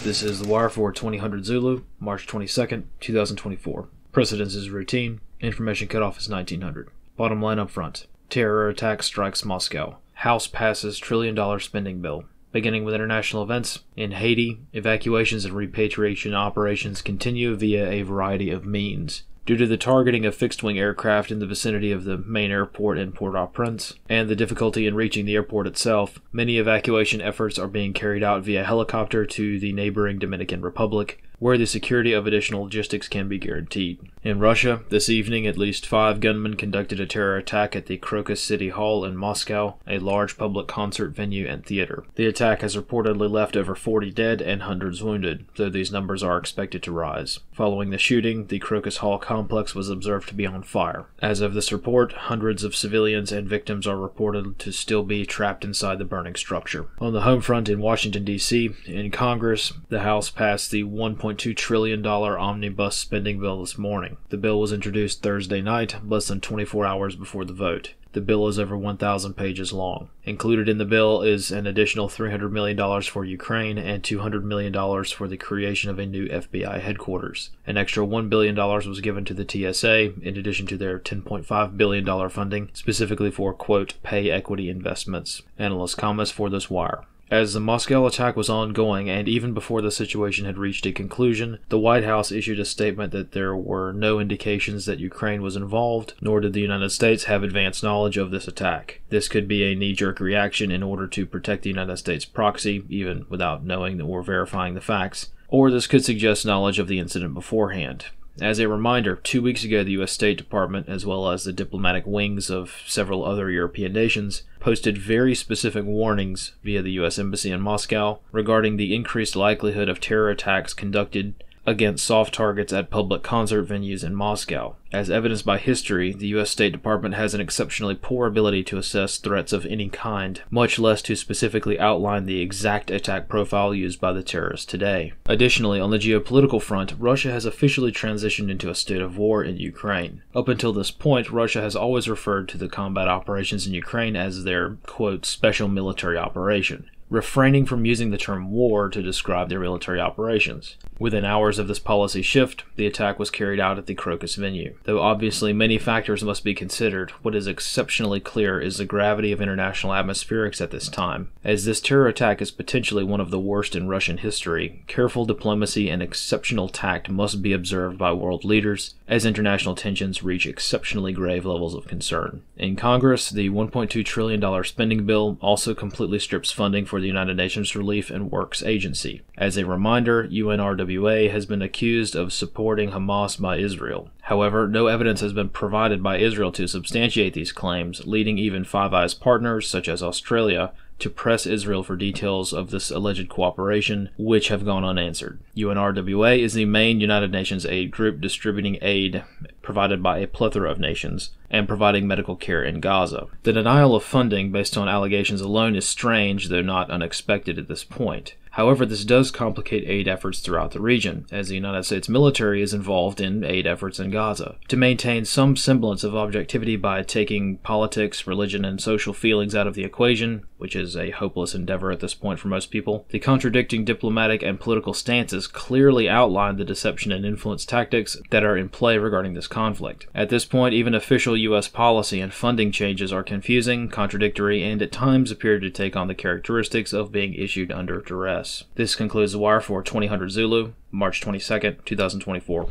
This is The Wire for 2000 Zulu, March 22nd, 2024. Precedence is routine. Information cutoff is 1900. Bottom line up front. Terror attack strikes Moscow. House passes $1 trillion spending bill. Beginning with international events, in Haiti, evacuations and repatriation operations continue via a variety of means. Due to the targeting of fixed-wing aircraft in the vicinity of the main airport in Port-au-Prince, and the difficulty in reaching the airport itself, many evacuation efforts are being carried out via helicopter to the neighboring Dominican Republic, where the security of additional logistics can be guaranteed. In Russia, this evening at least 5 gunmen conducted a terror attack at the Crocus City Hall in Moscow, a large public concert venue and theater. The attack has reportedly left over 40 dead and hundreds wounded, though these numbers are expected to rise. Following the shooting, the Crocus Hall complex was observed to be on fire. As of this report, hundreds of civilians and victims are reported to still be trapped inside the burning structure. On the home front in Washington, D.C., in Congress, the House passed the $1.2 trillion omnibus spending bill this morning. The bill was introduced Thursday night, less than 24 hours before the vote. The bill is over 1,000 pages long. Included in the bill is an additional $300 million for Ukraine and $200 million for the creation of a new FBI headquarters. An extra $1 billion was given to the TSA, in addition to their $10.5 billion funding, specifically for, quote, pay equity investments. Analyst comments for this wire. As the Moscow attack was ongoing, and even before the situation had reached a conclusion, the White House issued a statement that there were no indications that Ukraine was involved, nor did the United States have advanced knowledge of this attack. This could be a knee-jerk reaction in order to protect the United States proxy, even without knowing or verifying the facts, or this could suggest knowledge of the incident beforehand. As a reminder, 2 weeks ago the U.S. State Department, as well as the diplomatic wings of several other European nations, posted very specific warnings via the U.S. Embassy in Moscow regarding the increased likelihood of terror attacks conducted against soft targets at public concert venues in Moscow. As evidenced by history, the U.S. State Department has an exceptionally poor ability to assess threats of any kind, much less to specifically outline the exact attack profile used by the terrorists today. Additionally, on the geopolitical front, Russia has officially transitioned into a state of war in Ukraine. Up until this point, Russia has always referred to the combat operations in Ukraine as their, quote, special military operation, refraining from using the term war to describe their military operations. Within hours of this policy shift, the attack was carried out at the Crocus venue. Though obviously many factors must be considered, what is exceptionally clear is the gravity of international atmospherics at this time. As this terror attack is potentially one of the worst in Russian history, careful diplomacy and exceptional tact must be observed by world leaders as international tensions reach exceptionally grave levels of concern. In Congress, the $1.2 trillion spending bill also completely strips funding for the United Nations Relief and Works Agency. As a reminder, UNRWA has been accused of supporting Hamas by Israel. However, no evidence has been provided by Israel to substantiate these claims, leading even Five Eyes partners, such as Australia, to press Israel for details of this alleged cooperation, which have gone unanswered. UNRWA is the main United Nations aid group distributing aid provided by a plethora of nations and providing medical care in Gaza. The denial of funding based on allegations alone is strange, though not unexpected at this point. However, this does complicate aid efforts throughout the region, as the United States military is involved in aid efforts in Gaza. To maintain some semblance of objectivity by taking politics, religion, and social feelings out of the equation, which is a hopeless endeavor at this point for most people, the contradicting diplomatic and political stances clearly outline the deception and influence tactics that are in play regarding this conflict. At this point, even official U.S. policy and funding changes are confusing, contradictory, and at times appear to take on the characteristics of being issued under duress. This concludes The Wire for 2000 Zulu, March 22nd, 2024.